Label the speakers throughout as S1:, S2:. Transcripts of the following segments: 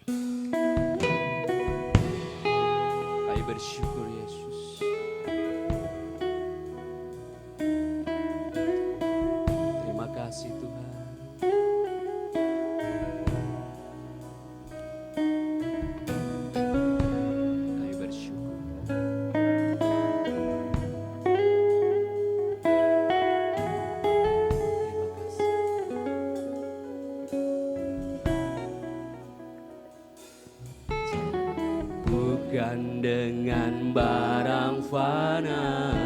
S1: Kami bersyukur Yesus. Terima kasih Tuhan. Kami bersyukur. Terima kasih. Bukan dengan barang fana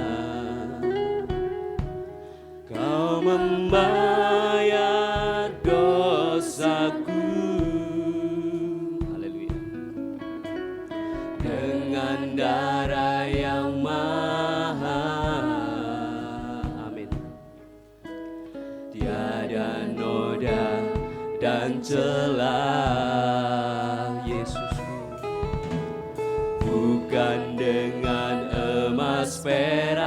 S1: Kau membayar dosaku. Haleluya. Dengan darah yang mahal. Amin. Tiada noda dan celah Yesusku. Bukan dengan emas perak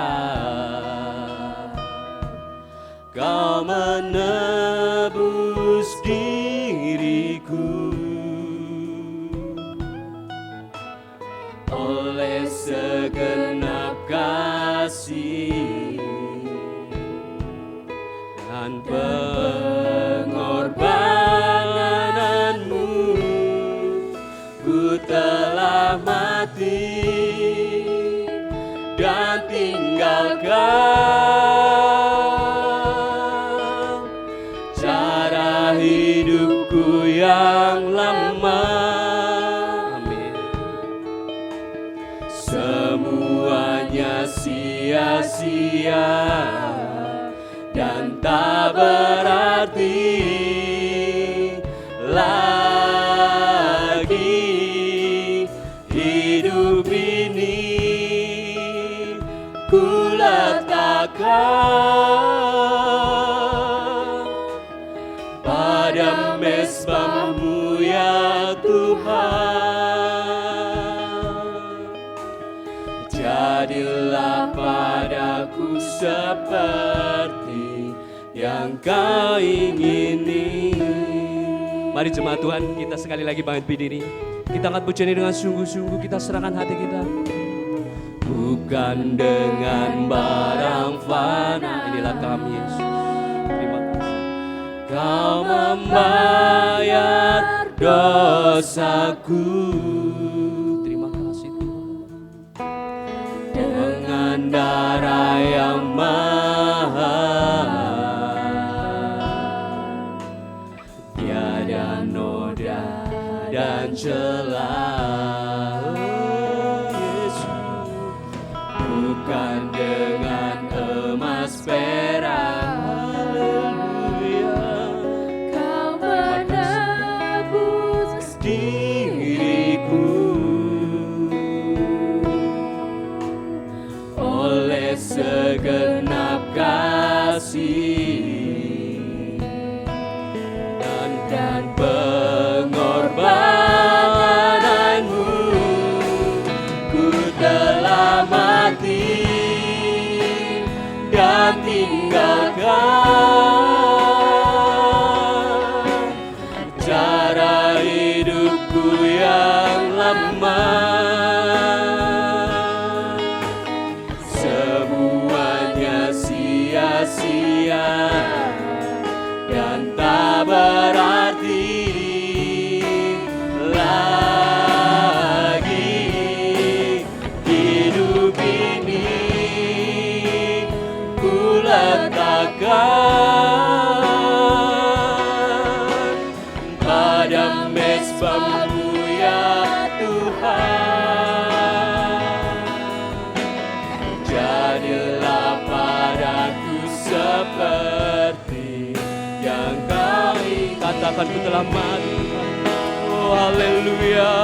S1: Kau menebus diriku. Oleh segenap kasih dan pengorbananmu, ku telah mati dan tinggalkan cara hidupku yang lama. Amin. Semuanya sia-sia dan tak berarti lagi. Hidup ini ku letakkan pada mezbah-Mu ya Tuhan. Jadilah padaku seperti yang Kau ingini. Mari jemaat Tuhan, kita sekali lagi bangkit berdiri. Kita angkat pujian ini dengan sungguh-sungguh, kita serahkan hati kita. Bukan dengan barang fana, inilah kami Yesus. Terima kasih. Kau membayar dosaku. Terima kasih Tuhan. Dengan darah yang mahal, tiada noda dan celah. Yesus, bukan dengan emas perak. Haleluya.
S2: Kau menebus
S1: Diriku oleh segenap kasih dan pengorbananmu, ku telah mati dan tinggalkan cara hidupku yang lama. Semuanya sia-sia dan tak berarti lagi. Hidup ini ku letakkan pada mezbah-Mu ya Tuhan. Jadilah padaku seperti yang Kau ingini. Katakan ku telah mati. Oh haleluya.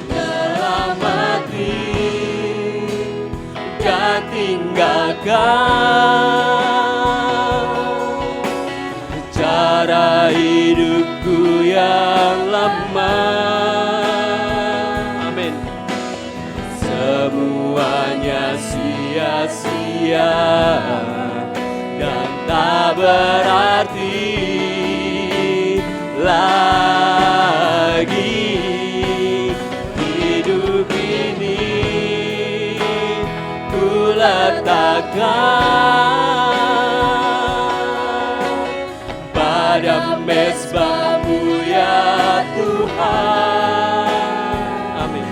S1: Telah mati dan tinggalkan cara hidupku yang lama. Amin. Semuanya sia-sia dan tak berarti lagi. mesbah-Mu ya Tuhan. Amin.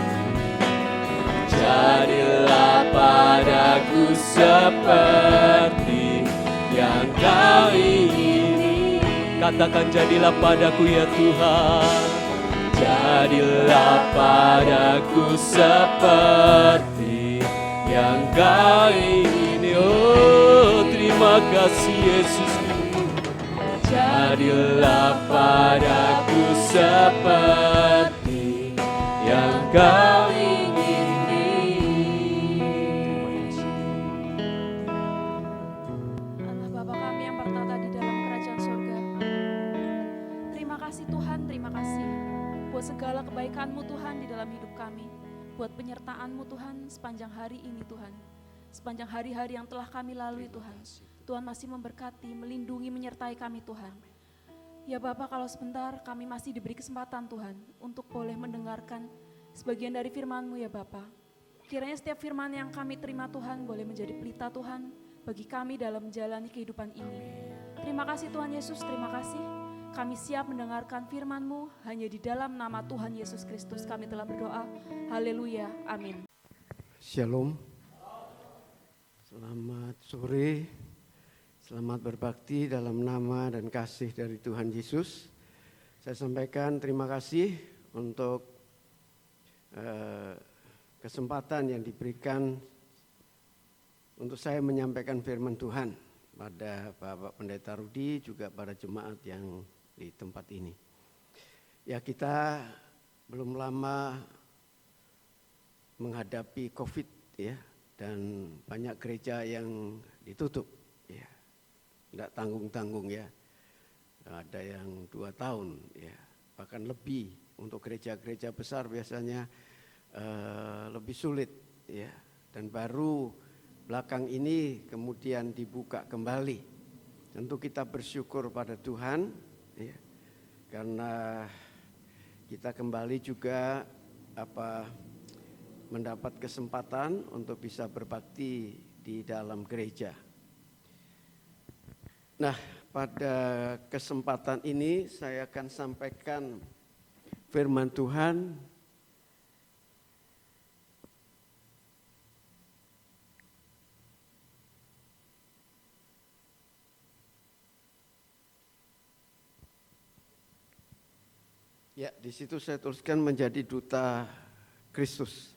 S1: Jadilah padaku seperti yang Kau ingini. Katakan, jadilah padaku ya Tuhan. Jadilah padaku seperti yang Kau ingini. Oh, terima kasih Yesus. Jadilah padaku seperti yang Kau ingini.
S2: Allah Bapa kami yang bertata di dalam kerajaan surga. Terima kasih Tuhan, terima kasih buat segala kebaikan-Mu Tuhan di dalam hidup kami. Buat penyertaan-Mu Tuhan sepanjang hari ini Tuhan. Sepanjang hari-hari yang telah kami lalui Tuhan. Tuhan masih memberkati, melindungi, menyertai kami Tuhan. Ya Bapa, kalau sebentar kami masih diberi kesempatan Tuhan untuk boleh mendengarkan sebagian dari firman-Mu ya Bapa. Kiranya setiap firman yang kami terima Tuhan boleh menjadi pelita Tuhan bagi kami dalam menjalani kehidupan ini. Terima kasih Tuhan Yesus, terima kasih. Kami siap mendengarkan firman-Mu, hanya di dalam nama Tuhan Yesus Kristus kami telah berdoa. Haleluya, amin.
S3: Shalom. Selamat sore. Selamat berbakti dalam nama dan kasih dari Tuhan Yesus. Saya sampaikan terima kasih untuk kesempatan yang diberikan untuk saya menyampaikan firman Tuhan pada Bapak Pendeta Rudi, juga pada jemaat yang di tempat ini. Ya, kita belum lama menghadapi COVID ya, dan banyak gereja yang ditutup ya. Tidak tanggung-tanggung ya, ada yang 2 tahun ya, bahkan lebih. Untuk gereja-gereja besar biasanya lebih sulit ya, dan baru belakang ini kemudian dibuka kembali. Tentu kita bersyukur pada Tuhan ya, karena kita kembali juga mendapat kesempatan untuk bisa berbakti di dalam gereja. Nah, pada kesempatan ini saya akan sampaikan firman Tuhan ya, di situ saya tuliskan menjadi duta Kristus.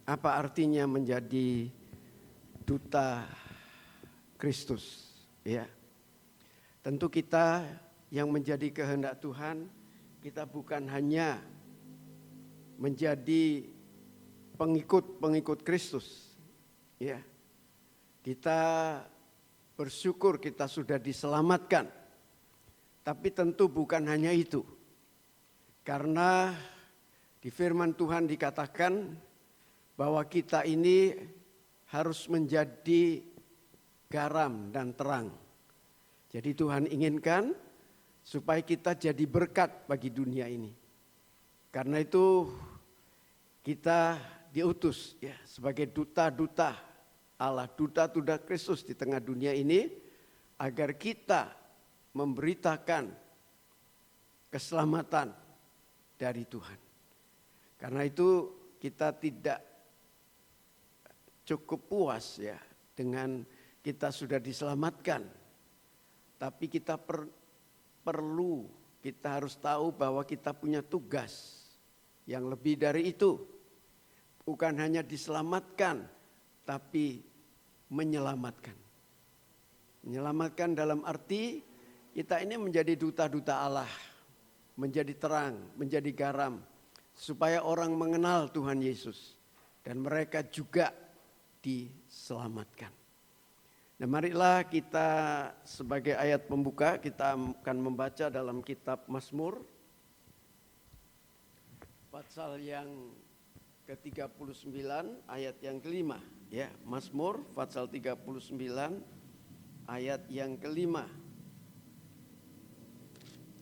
S3: Apa artinya menjadi duta Kristus? Ya, tentu kita yang menjadi kehendak Tuhan, kita bukan hanya menjadi pengikut Kristus. Ya, kita bersyukur kita sudah diselamatkan. Tapi tentu bukan hanya itu. Karena di firman Tuhan dikatakan bahwa kita ini harus menjadi garam dan terang. Jadi Tuhan inginkan supaya kita jadi berkat bagi dunia ini. Karena itu kita diutus ya sebagai duta-duta Allah, duta-duta Kristus di tengah dunia ini, agar kita memberitakan keselamatan dari Tuhan. Karena itu kita tidak cukup puas ya dengan kita sudah diselamatkan, tapi kita kita harus tahu bahwa kita punya tugas yang lebih dari itu. Bukan hanya diselamatkan, tapi menyelamatkan. Menyelamatkan dalam arti kita ini menjadi duta-duta Allah, menjadi terang, menjadi garam, supaya orang mengenal Tuhan Yesus dan mereka juga diselamatkan. Nah, marilah kita sebagai ayat pembuka kita akan membaca dalam kitab Mazmur pasal yang ke-39 ayat yang ke-5 ya. Mazmur pasal 39 ayat yang ke-5.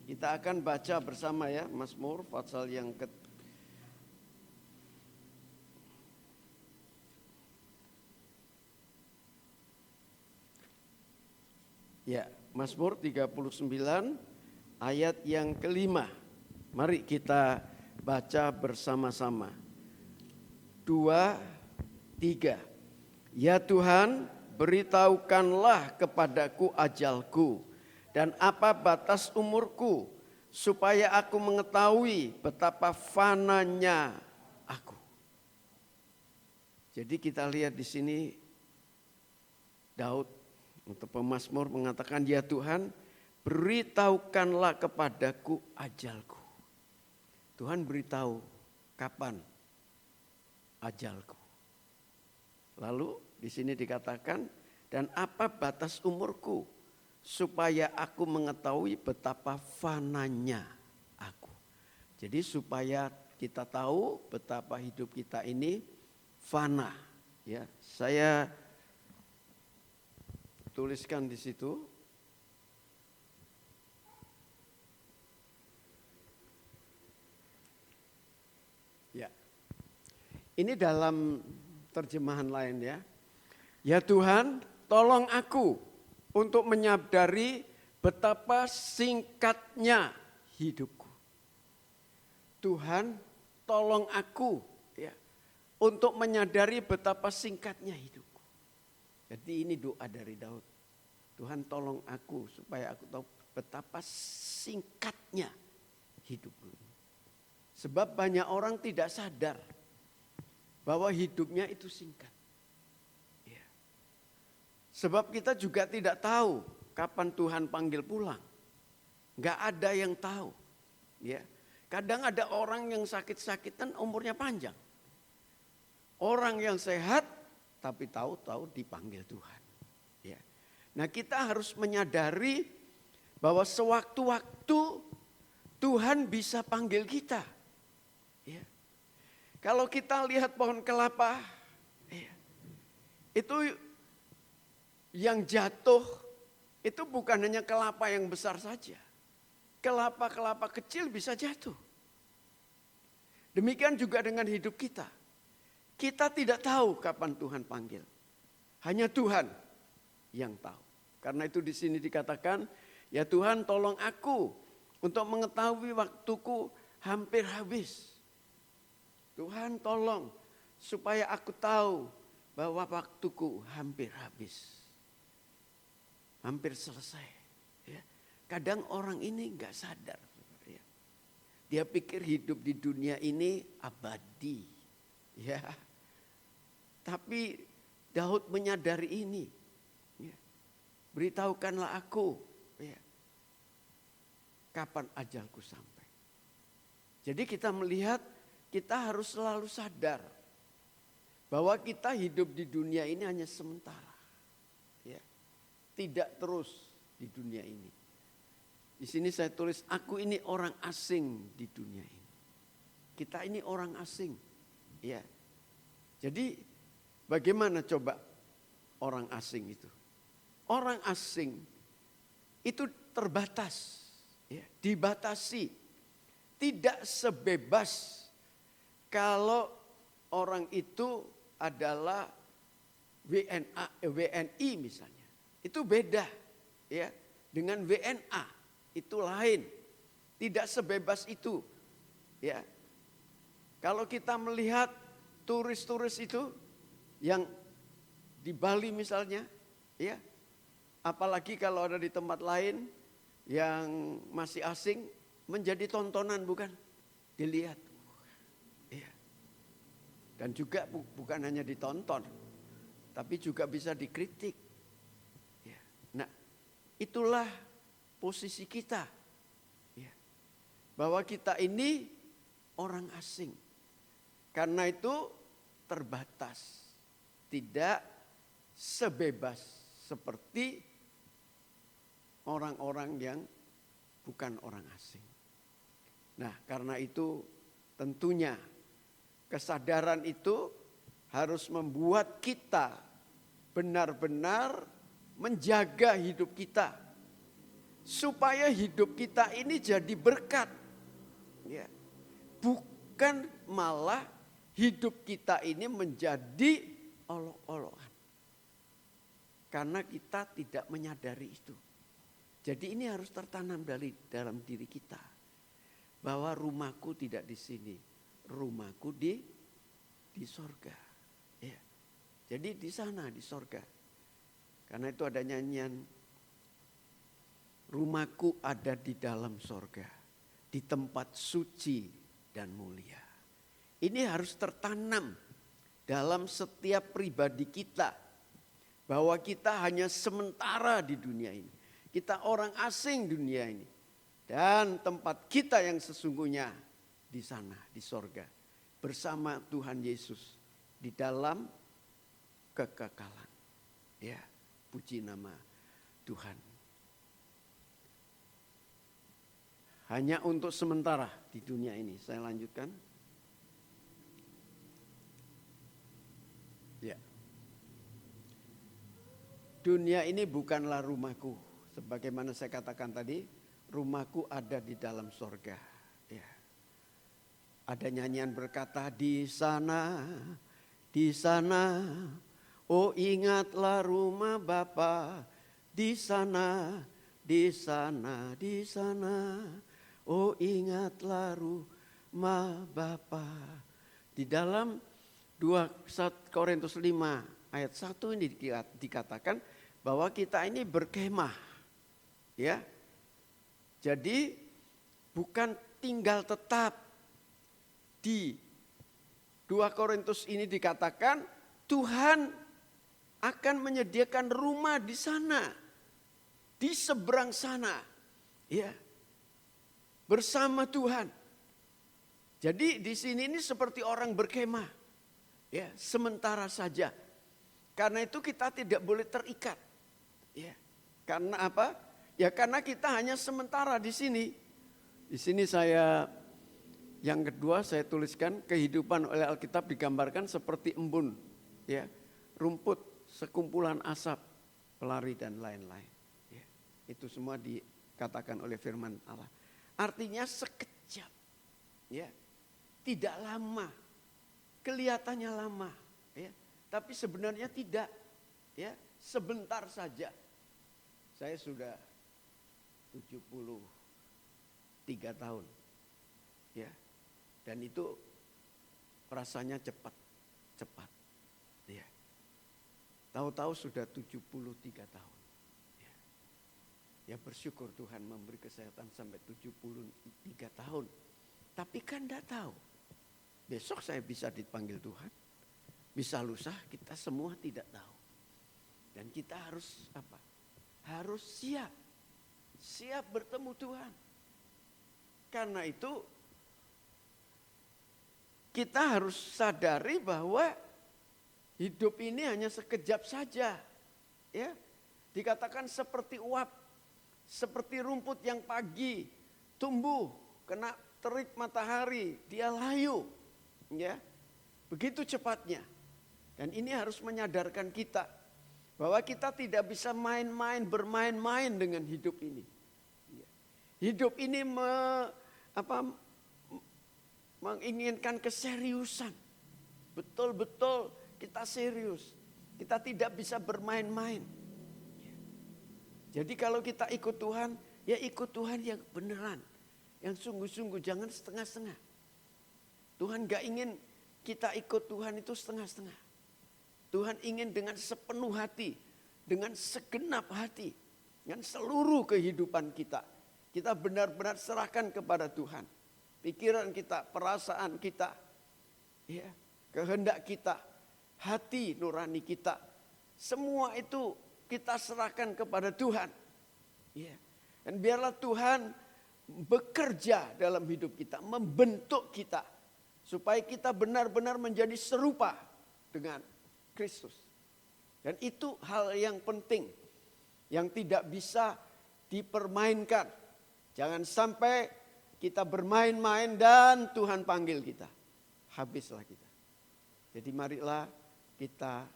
S3: Kita akan baca bersama ya, Mazmur pasal yang Ya, Mazmur 39 ayat yang kelima. Mari kita baca bersama-sama. 2, 3. Ya Tuhan, beritahukanlah kepadaku ajalku dan apa batas umurku, supaya aku mengetahui betapa fananya aku. Jadi kita lihat di sini Daud untuk pemazmur mengatakan, ya Tuhan, beritahukanlah kepadaku ajalku. Tuhan beritahu kapan ajalku. Lalu di sini dikatakan, dan apa batas umurku, supaya aku mengetahui betapa fananya aku. Jadi supaya kita tahu betapa hidup kita ini fana. Ya, saya tuliskan di situ. Ya. Ini dalam terjemahan lain ya. Ya Tuhan, tolong aku untuk menyadari betapa singkatnya hidupku. Tuhan, tolong aku ya untuk menyadari betapa singkatnya hidupku. Jadi ini doa dari Daud. Tuhan, tolong aku supaya aku tahu betapa singkatnya hidupku. Sebab banyak orang tidak sadar bahwa hidupnya itu singkat. Ya. Sebab kita juga tidak tahu kapan Tuhan panggil pulang. Enggak ada yang tahu. Ya. Kadang ada orang yang sakit-sakitan umurnya panjang. Orang yang sehat tapi tahu-tahu dipanggil Tuhan. Ya. Nah, kita harus menyadari bahwa sewaktu-waktu Tuhan bisa panggil kita. Ya. Kalau kita lihat pohon kelapa, ya, itu yang jatuh itu bukan hanya kelapa yang besar saja. Kelapa-kelapa kecil bisa jatuh. Demikian juga dengan hidup kita. Kita tidak tahu kapan Tuhan panggil. Hanya Tuhan yang tahu. Karena itu di sini dikatakan, ya Tuhan tolong aku untuk mengetahui waktuku hampir habis. Tuhan tolong supaya aku tahu bahwa waktuku hampir habis. Hampir selesai. Ya. Kadang orang ini enggak sadar. Ya. Dia pikir hidup di dunia ini abadi. Ya. Tapi Daud menyadari ini. Ya. Beritahukanlah aku. Ya. Kapan ajalku sampai. Jadi kita melihat, kita harus selalu sadar bahwa kita hidup di dunia ini hanya sementara. Ya. Tidak terus di dunia ini. Di sini saya tulis, aku ini orang asing di dunia ini. Kita ini orang asing. Ya. Jadi bagaimana coba orang asing itu? Orang asing itu terbatas, ya, dibatasi. Tidak sebebas kalau orang itu adalah WNI misalnya. Itu beda ya dengan WNA, itu lain. Tidak sebebas itu. Ya. Kalau kita melihat turis-turis itu yang di Bali misalnya, ya. Apalagi kalau ada di tempat lain yang masih asing, menjadi tontonan bukan? Dilihat. Ya. Dan juga bukan hanya ditonton, tapi juga bisa dikritik. Ya. Nah, itulah posisi kita. Ya. Bahwa kita ini orang asing. Karena itu terbatas. Tidak sebebas seperti orang-orang yang bukan orang asing. Nah, karena itu tentunya kesadaran itu harus membuat kita benar-benar menjaga hidup kita. Supaya hidup kita ini jadi berkat. Ya. Bukan malah hidup kita ini menjadi olok-olokan. Karena kita tidak menyadari itu. Jadi ini harus tertanam dalam diri kita. Bahwa rumahku tidak di sini, rumahku di sorga. Ya. Jadi di sana, di sorga. Karena itu ada nyanyian, rumahku ada di dalam sorga, di tempat suci dan mulia. Ini harus tertanam dalam setiap pribadi kita. Bahwa kita hanya sementara di dunia ini. Kita orang asing dunia ini. Dan tempat kita yang sesungguhnya di sana, di sorga. Bersama Tuhan Yesus di dalam kekekalan. Ya, puji nama Tuhan. Hanya untuk sementara di dunia ini. Saya lanjutkan. Ya. Dunia ini bukanlah rumahku. Sebagaimana saya katakan tadi, rumahku ada di dalam sorga. Ya. Ada nyanyian berkata, di sana, oh ingatlah rumah Bapa. Di sana, oh ingatlah rumah Bapa. Di dalam 1 Korintus 5 ayat 1 ini dikatakan bahwa kita ini berkemah. Ya. Jadi bukan tinggal tetap. Di 2 Korintus ini dikatakan Tuhan akan menyediakan rumah di sana. Di seberang sana. Ya. Bersama Tuhan. Jadi di sini ini seperti orang berkemah. Ya, sementara saja. Karena itu kita tidak boleh terikat. Ya. Karena apa? Ya karena kita hanya sementara di sini. Di sini yang kedua saya tuliskan, kehidupan oleh Alkitab digambarkan seperti embun. Ya, rumput, sekumpulan asap, pelari dan lain-lain. Ya, itu semua dikatakan oleh firman Allah. Artinya sekejap. Ya, tidak lama. Kelihatannya lama. Ya, tapi sebenarnya tidak. Ya, sebentar saja. Saya sudah 73 tahun. Ya. Dan itu rasanya cepat. Ya. Tahu-tahu sudah 73 tahun. Ya. Ya bersyukur Tuhan memberi kesehatan sampai 73 tahun. Tapi kan enggak tahu. Besok saya bisa dipanggil Tuhan. Bisa lusa, kita semua tidak tahu. Dan kita harus apa? Harus siap. Siap bertemu Tuhan. Karena itu kita harus sadari bahwa hidup ini hanya sekejap saja. Ya. Dikatakan seperti uap, seperti rumput yang pagi tumbuh kena terik matahari, dia layu. Ya. Begitu cepatnya. Dan ini harus menyadarkan kita bahwa kita tidak bisa bermain-main dengan hidup ini. Hidup ini menginginkan keseriusan. Betul-betul kita serius. Kita tidak bisa bermain-main. Jadi kalau kita ikut Tuhan, ya ikut Tuhan yang beneran. Yang sungguh-sungguh, jangan setengah-setengah. Tuhan gak ingin kita ikut Tuhan itu setengah-setengah. Tuhan ingin dengan sepenuh hati, dengan segenap hati, dengan seluruh kehidupan kita. Kita benar-benar serahkan kepada Tuhan. Pikiran kita, perasaan kita, ya, kehendak kita, hati nurani kita. Semua itu kita serahkan kepada Tuhan. Ya. Dan biarlah Tuhan bekerja dalam hidup kita, membentuk kita. Supaya kita benar-benar menjadi serupa dengan Kristus. Dan itu hal yang penting. Yang tidak bisa dipermainkan. Jangan sampai kita bermain-main dan Tuhan panggil kita. Habislah kita. Jadi marilah kita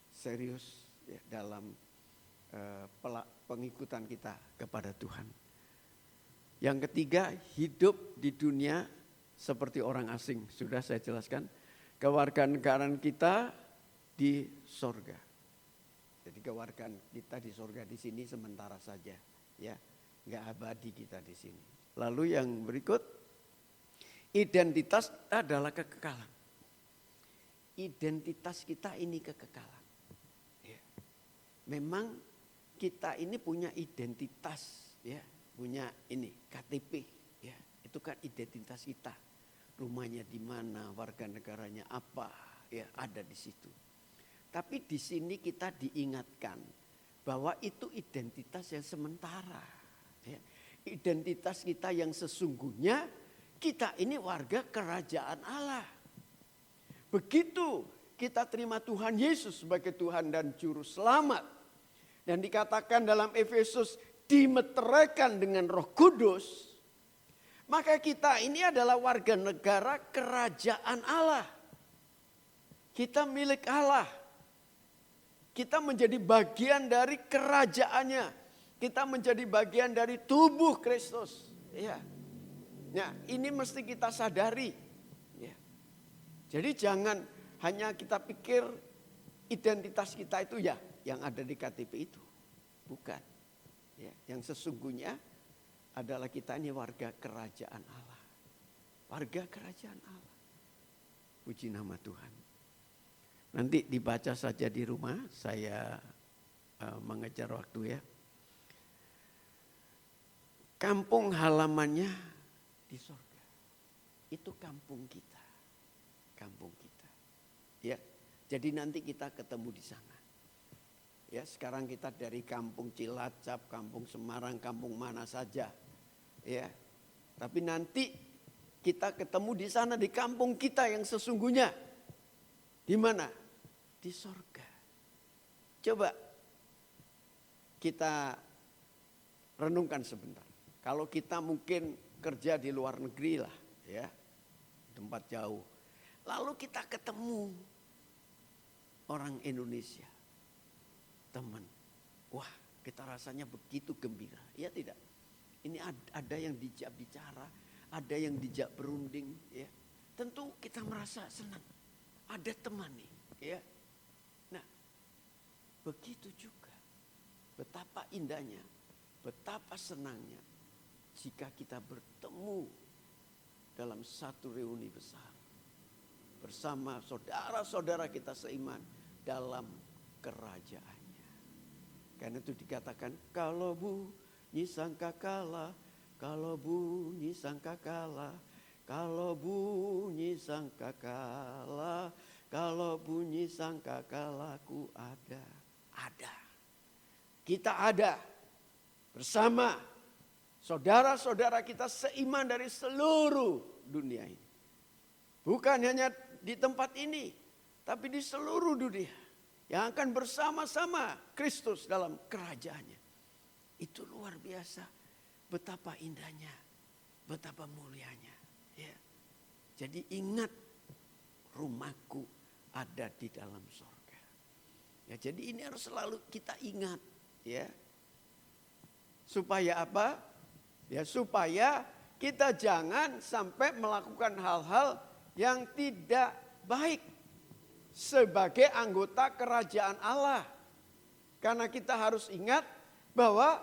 S3: serius ya, dalam pengikutan kita kepada Tuhan. Yang ketiga, hidup di dunia seperti orang asing. Sudah saya jelaskan. Kewarganegaraan kita di sorga. Jadi kewarganegaraan kita di sorga di sini sementara saja. ya, nggak abadi kita di sini. Lalu yang berikut, identitas adalah kekekalan. Identitas kita ini kekekalan. Ya. Memang kita ini punya identitas, ya, punya ini KTP, ya, itu kan identitas kita. Rumahnya di mana, warga negaranya apa, ya, ada di situ. Tapi di sini kita diingatkan bahwa itu identitas yang sementara. Ya. Identitas kita yang sesungguhnya, kita ini warga kerajaan Allah. Begitu kita terima Tuhan Yesus sebagai Tuhan dan Juru Selamat. Dan dikatakan dalam Efesus, dimeteraikan dengan Roh Kudus. Maka kita ini adalah warga negara kerajaan Allah. Kita milik Allah. Kita menjadi bagian dari kerajaannya. Kita menjadi bagian dari tubuh Kristus. Ya. Nah, ini mesti kita sadari. Ya. Jadi jangan hanya kita pikir identitas kita itu ya yang ada di KTP itu. Bukan. Ya, yang sesungguhnya adalah kita ini warga kerajaan Allah. Warga kerajaan Allah. Puji nama Tuhan. Nanti dibaca saja di rumah, saya mengejar waktu ya. Kampung halamannya di sorga. Itu kampung kita. Kampung kita. Ya, jadi nanti kita ketemu di sana. Ya, sekarang kita dari kampung Cilacap, kampung Semarang, kampung mana saja. Ya. Tapi nanti kita ketemu di sana di kampung kita yang sesungguhnya. Di mana? Di sorga. Coba kita renungkan sebentar. Kalau kita mungkin kerja di luar negeri lah, ya, tempat jauh. Lalu kita ketemu orang Indonesia, teman. Wah, kita rasanya begitu gembira, ya tidak? Ini ada yang dijak bicara, ada yang dijak berunding, ya. Tentu kita merasa senang. Ada teman nih, ya. Nah, begitu juga. Betapa indahnya, betapa senangnya jika kita bertemu dalam satu reuni besar bersama saudara-saudara kita seiman dalam kerajaannya. Karena itu dikatakan kalau bunyi sangkakala, kalau bunyi sangkakala, kalau bunyi sangkakala, kalau bunyi sangkakala ku ada. Ada. Kita ada bersama saudara-saudara kita seiman dari seluruh dunia ini. Bukan hanya di tempat ini, tapi di seluruh dunia. Yang akan bersama-sama Kristus dalam kerajaannya. Itu luar biasa. Betapa indahnya, betapa mulianya. Ya. Jadi ingat, rumahku ada di dalam sorga. Ya, jadi ini harus selalu kita ingat. Ya. Supaya apa? Ya, supaya kita jangan sampai melakukan hal-hal yang tidak baik sebagai anggota kerajaan Allah. Karena kita harus ingat bahwa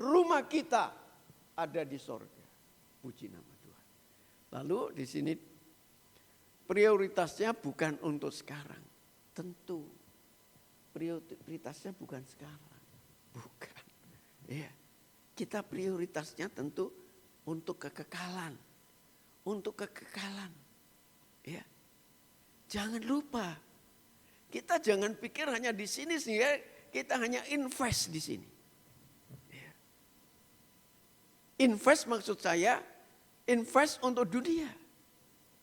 S3: rumah kita ada di sorga. Puji nama Tuhan. Lalu di sini prioritasnya bukan untuk sekarang. Tentu prioritasnya bukan sekarang. Bukan. Ya. Kita prioritasnya tentu untuk kekekalan. Untuk kekekalan. Ya. Jangan lupa. Kita jangan pikir hanya di sini sehingga kita hanya invest di sini. Ya. Invest maksud saya invest untuk dunia.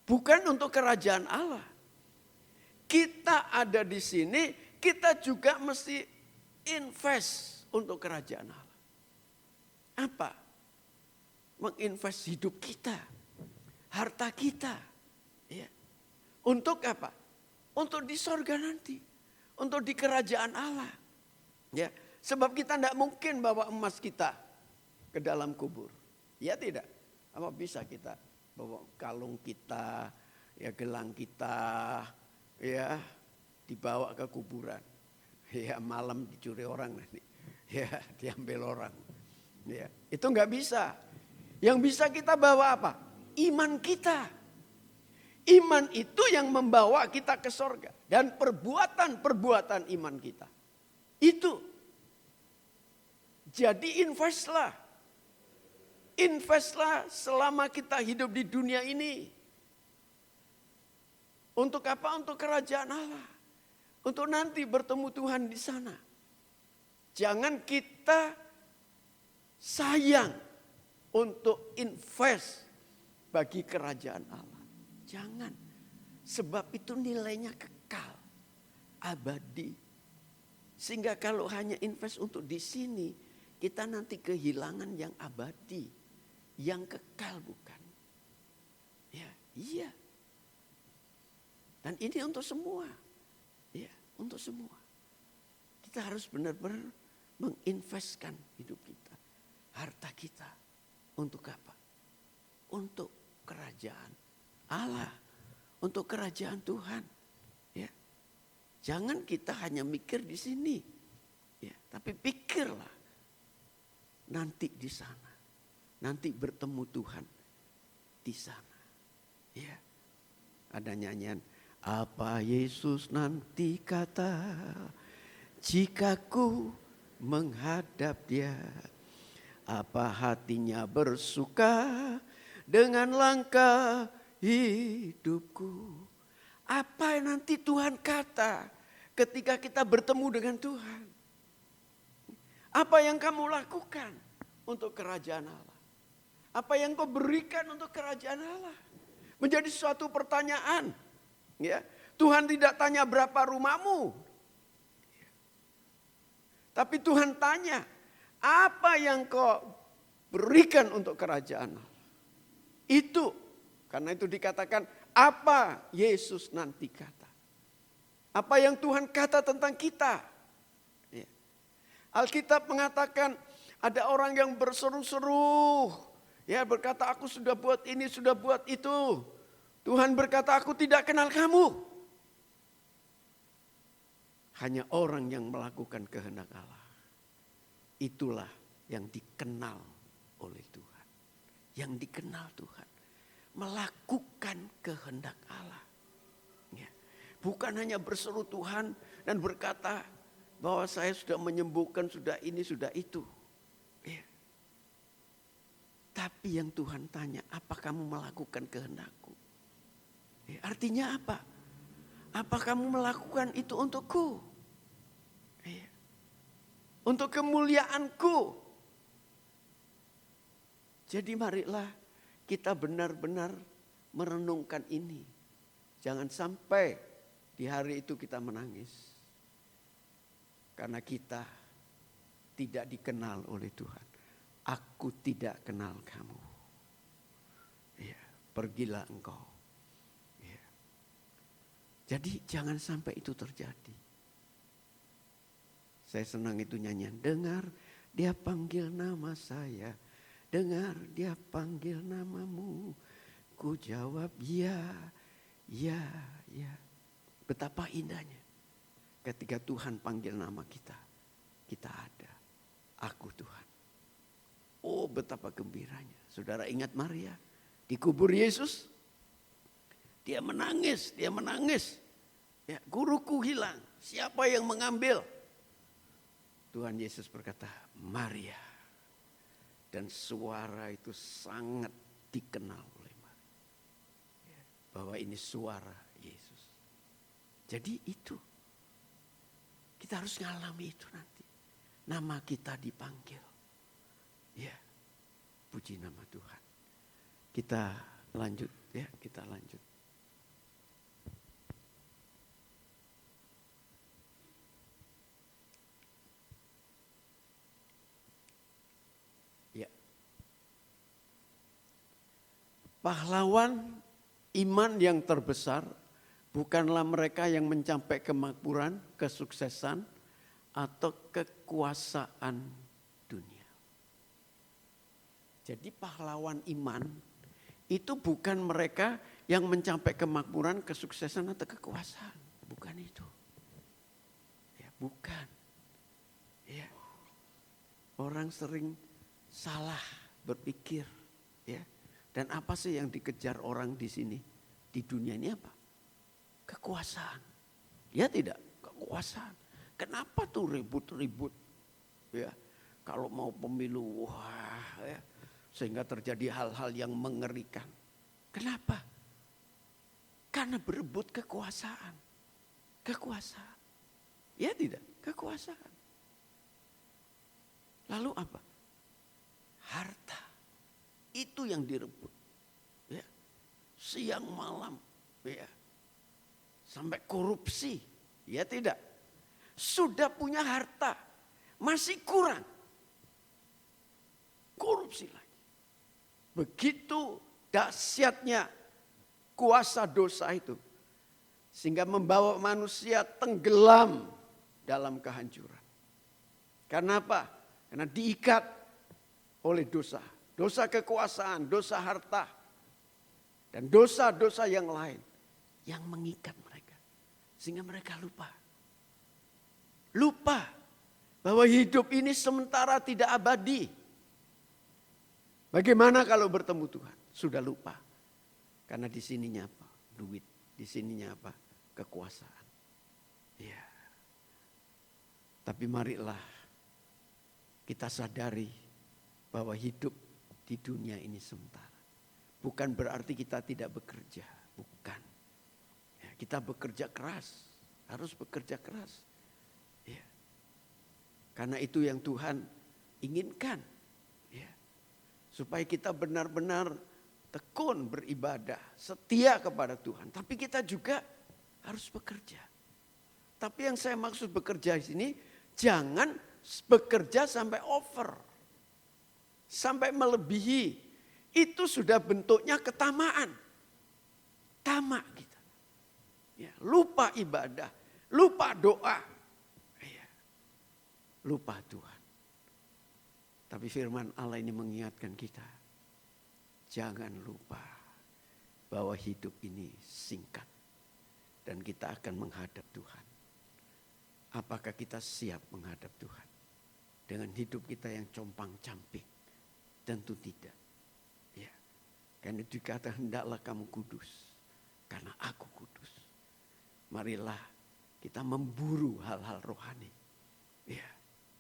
S3: Bukan untuk kerajaan Allah. Kita ada di sini, kita juga mesti invest untuk kerajaan Allah. Apa? Menginvest hidup kita, harta kita. Ya. Untuk apa? Untuk di sorga nanti. Untuk di kerajaan Allah. Ya. Sebab kita tidak mungkin bawa emas kita ke dalam kubur. Ya tidak? Apa bisa kita bawa kalung kita, ya gelang kita, ya dibawa ke kuburan. Ya malam dicuri orang nanti. Ya diambil orang. Ya, itu nggak bisa. Yang bisa kita bawa apa? Iman kita. Iman itu yang membawa kita ke sorga. Dan perbuatan-perbuatan iman kita. Itu. Jadi investlah. Investlah selama kita hidup di dunia ini. Untuk apa? Untuk kerajaan Allah. Untuk nanti bertemu Tuhan di sana. Jangan kita sayang untuk invest bagi kerajaan Allah. Jangan. Sebab itu nilainya kekal. Abadi. Sehingga kalau hanya invest untuk di sini, kita nanti kehilangan yang abadi. Yang kekal bukan. Ya, iya. Dan ini untuk semua. Ya, untuk semua. Kita harus benar-benar menginvestkan hidup kita. Harta kita. Untuk apa? Untuk kerajaan Allah. Untuk kerajaan Tuhan. Ya. Jangan kita hanya mikir di sini. Ya, tapi pikirlah. Nanti di sana. Nanti bertemu Tuhan di sana. Ya. Ada nyanyian. Apa Yesus nanti kata jika ku menghadap Dia? Apa hatinya bersuka dengan langkah hidupku? Apa yang nanti Tuhan kata ketika kita bertemu dengan Tuhan? Apa yang kamu lakukan untuk kerajaan Allah? Apa yang kau berikan untuk kerajaan Allah? Menjadi suatu pertanyaan. Ya, Tuhan tidak tanya berapa rumahmu. Tapi Tuhan tanya, apa yang kau berikan untuk kerajaan Allah? Itu, karena itu dikatakan apa Yesus nanti kata. Apa yang Tuhan kata tentang kita. Ya. Alkitab mengatakan ada orang yang berseru-seru. Ya, berkata aku sudah buat ini, sudah buat itu. Tuhan berkata aku tidak kenal kamu. Hanya orang yang melakukan kehendak Allah. Itulah yang dikenal oleh Tuhan. Yang dikenal Tuhan. Melakukan kehendak Allah. Ya. Bukan hanya berseru Tuhan dan berkata bahwa saya sudah menyembuhkan, sudah ini, sudah itu. Ya. Tapi yang Tuhan tanya, apa kamu melakukan kehendakku? Ya, artinya apa? Apa kamu melakukan itu untukku? Ya. Untuk kemuliaanku. Jadi marilah kita benar-benar merenungkan ini. Jangan sampai di hari itu kita menangis. Karena kita tidak dikenal oleh Tuhan. Aku tidak kenal kamu. Ya, pergilah engkau. Ya. Jadi jangan sampai itu terjadi. Saya senang itu nyanyian. Dengar dia panggil nama saya. Dengar dia panggil namamu. Ku jawab ya, ya, ya. Betapa indahnya. Ketika Tuhan panggil nama kita. Kita ada. Aku Tuhan. Oh betapa gembiranya. Saudara ingat Maria. Di kubur Yesus. Dia menangis, dia menangis. Ya, guruku hilang. Siapa yang mengambil? Tuhan Yesus berkata, Maria. Dan suara itu sangat dikenal oleh Maria. Ya, bahwa ini suara Yesus. Jadi itu. Kita harus ngalami itu nanti. Nama kita dipanggil. Ya, puji nama Tuhan. Kita lanjut ya, kita lanjut. Ya. Pahlawan iman yang terbesar bukanlah mereka yang mencapai kemakmuran, kesuksesan, atau kekuasaan dunia. Jadi pahlawan iman itu bukan mereka yang mencapai kemakmuran, kesuksesan, atau kekuasaan. Bukan itu. Ya, bukan. Ya. Orang sering salah berpikir, ya. Dan apa sih yang dikejar orang di sini? Di dunia ini apa? Kekuasaan. Ya tidak, kekuasaan. Kenapa tuh ribut-ribut? Ya, kalau mau pemilu, wah, ya, sehingga terjadi hal-hal yang mengerikan. Kenapa? Karena berebut kekuasaan. Kekuasaan. Ya tidak, kekuasaan. Lalu apa? Harta. Itu yang direbut. Ya. Siang malam. Ya. Sampai korupsi. Ya tidak. Sudah punya harta. Masih kurang. Korupsi lagi. Begitu dahsyatnya kuasa dosa itu. Sehingga membawa manusia tenggelam dalam kehancuran. Karena apa? Karena diikat oleh dosa. Dosa kekuasaan, dosa harta. Dan dosa-dosa yang lain. Yang mengikat mereka. Sehingga mereka lupa. Lupa bahwa hidup ini sementara tidak abadi. Bagaimana kalau bertemu Tuhan? Sudah lupa. Karena di sininya apa? Duit. Di sininya apa? Kekuasaan. Ya. Tapi marilah kita sadari bahwa hidup di dunia ini sementara. Bukan berarti kita tidak bekerja. Bukan. Ya, kita bekerja keras. Harus bekerja keras. Ya. Karena itu yang Tuhan inginkan. Ya. Supaya kita benar-benar tekun beribadah. Setia kepada Tuhan. Tapi kita juga harus bekerja. Tapi yang saya maksud bekerja di sini. Jangan bekerja sampai over. Sampai melebihi. Itu sudah bentuknya ketamaan. Tamak kita. Ya, lupa ibadah. Lupa doa. Ya, lupa Tuhan. Tapi firman Allah ini mengingatkan kita. Jangan lupa bahwa hidup ini singkat. Dan kita akan menghadap Tuhan. Apakah kita siap menghadap Tuhan? Dengan hidup kita yang compang-camping. Tentu tidak. Ya. Karena dikatakan hendaklah kamu kudus. Karena aku kudus. Marilah kita memburu hal-hal rohani. Ya.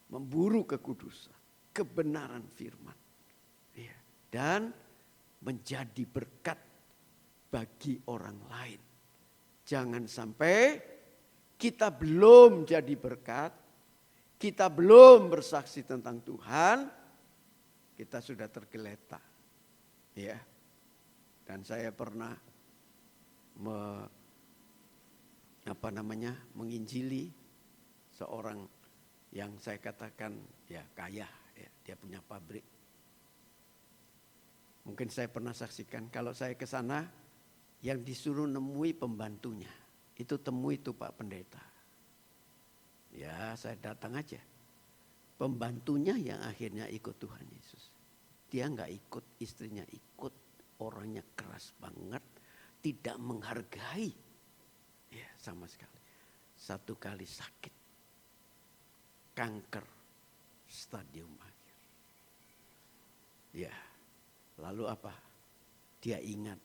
S3: Memburu kekudusan. Kebenaran firman. Ya. Dan menjadi berkat bagi orang lain. Jangan sampai kita belum jadi berkat. Kita belum bersaksi tentang Tuhan. Kita sudah tergeletak, ya. Dan saya pernah menginjili seorang yang saya katakan ya kaya, ya, dia punya pabrik. Mungkin saya pernah saksikan kalau saya ke sana yang disuruh nemui pembantunya, itu temui itu Pak Pendeta. Ya saya datang aja. Pembantunya yang akhirnya ikut Tuhan Yesus. Dia nggak ikut, istrinya ikut. Orangnya keras banget. Tidak menghargai. Ya sama sekali. Satu kali sakit. Kanker. Stadium akhir. Ya. Lalu apa? Dia ingat.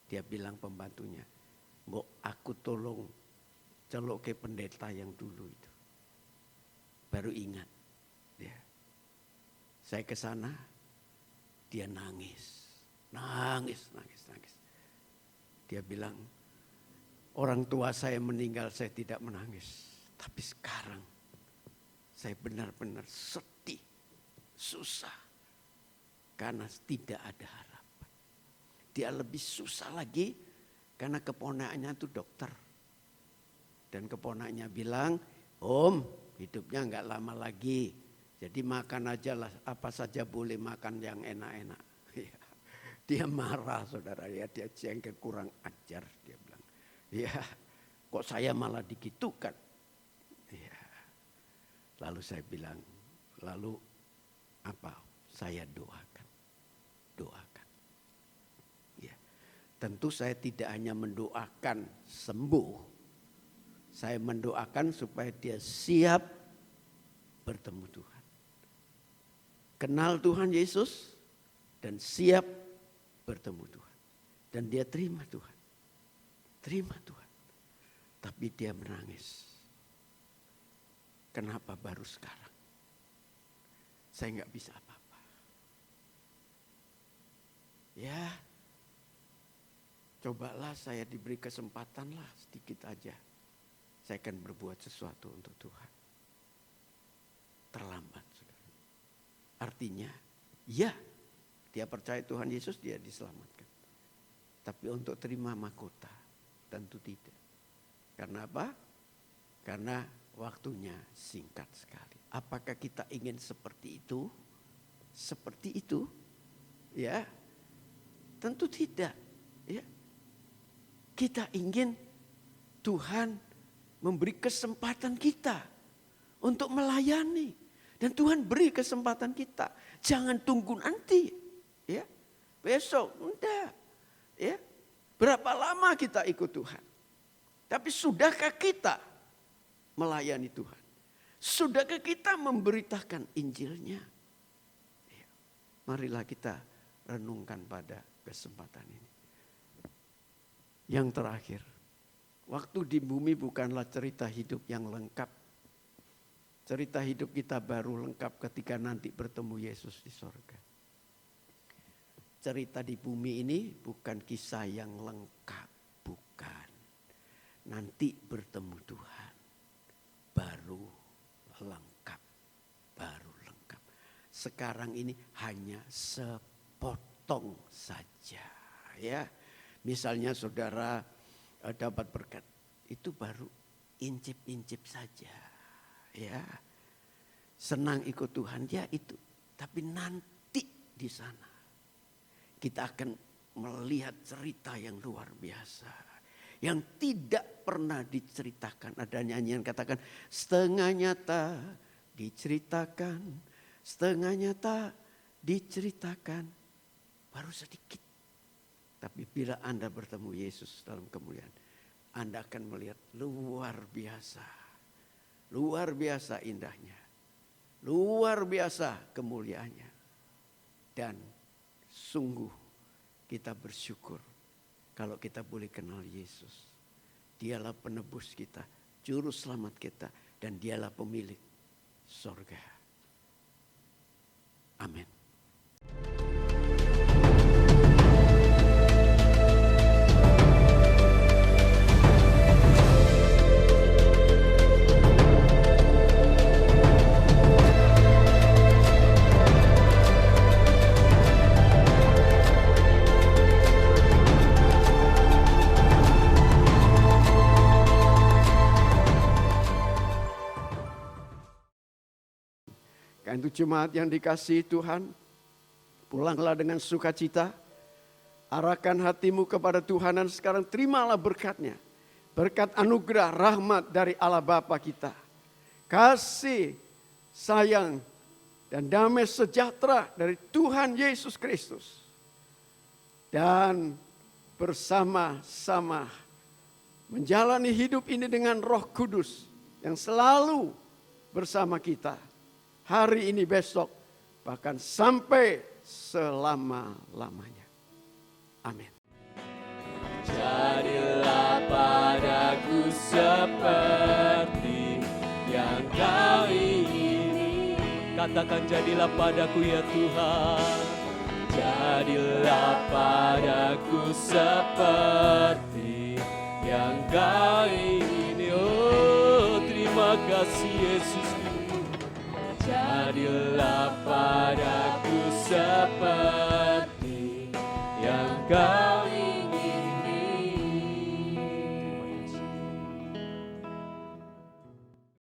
S3: Dia bilang pembantunya. Mbok aku tolong celok ke pendeta yang dulu itu. Baru ingat, ya. Saya ke sana, dia nangis. Dia bilang, orang tua saya meninggal, saya tidak menangis. Tapi sekarang, saya benar-benar sedih, susah. Karena tidak ada harapan. Dia lebih susah lagi, karena keponakannya itu dokter. Dan keponakannya bilang, Om, hidupnya enggak lama lagi. Jadi makan aja lah, apa saja boleh makan yang enak-enak. Dia marah saudara, ya, dia jengkel kurang ajar. Dia bilang, ya kok saya malah digitukan. Ya. Lalu saya bilang, lalu apa? Saya doakan. Ya. Tentu saya tidak hanya mendoakan sembuh. Saya mendoakan supaya dia siap bertemu Tuhan. kenal Tuhan Yesus dan siap bertemu Tuhan. Dan dia terima Tuhan. Terima Tuhan. Tapi dia menangis. Kenapa baru sekarang? Saya nggak bisa apa-apa. Ya, cobalah saya diberi kesempatan lah sedikit aja. Saya akan berbuat sesuatu untuk Tuhan. Terlambat, saudara. Artinya, ya, dia percaya Tuhan Yesus, dia diselamatkan. Tapi untuk terima mahkota, tentu tidak. Karena apa? Karena waktunya singkat sekali. Apakah kita ingin seperti itu? Seperti itu? Ya, tentu tidak. Ya, kita ingin Tuhan memberi kesempatan kita untuk melayani. Dan Tuhan beri kesempatan kita. Jangan tunggu nanti. Ya, besok, enggak. Ya, berapa lama kita ikut Tuhan? Tapi sudahkah kita melayani Tuhan? Sudahkah kita memberitakan Injilnya? Ya, marilah kita renungkan pada kesempatan ini. Yang terakhir, waktu di bumi bukanlah cerita hidup yang lengkap. Cerita hidup kita baru lengkap ketika nanti bertemu Yesus di sorga. Cerita di bumi ini bukan kisah yang lengkap, bukan. Nanti bertemu Tuhan, baru lengkap, baru lengkap. Sekarang ini hanya sepotong saja, ya. Misalnya saudara dapat berkat, itu baru incip-incip saja, ya. Senang ikut Tuhan, ya itu. Tapi nanti di sana kita akan melihat cerita yang luar biasa. Yang tidak pernah diceritakan. Ada nyanyian katakan, setengah nyata diceritakan, setengah nyata diceritakan. Baru sedikit. Tapi bila Anda bertemu Yesus dalam kemuliaan, Anda akan melihat luar biasa. Luar biasa indahnya. Luar biasa kemuliaannya. Dan sungguh kita bersyukur kalau kita boleh kenal Yesus. Dialah penebus kita, juru selamat kita, dan dialah pemilik sorga. Amin. Untuk jemaat yang dikasihi Tuhan, pulanglah dengan sukacita, arahkan hatimu kepada Tuhan dan sekarang terimalah berkatnya. Berkat anugerah rahmat dari Allah Bapa kita. Kasih, sayang, dan damai sejahtera dari Tuhan Yesus Kristus. Dan bersama-sama menjalani hidup ini dengan Roh Kudus yang selalu bersama kita. Hari ini, besok, bahkan sampai selama-lamanya. Amin.
S1: Jadilah padaku seperti yang Kau ingini. Katakan, jadilah padaku ya Tuhan. Jadilah padaku seperti yang Kau ingini. Oh, terima kasih Yesus. Jadilah padaku seperti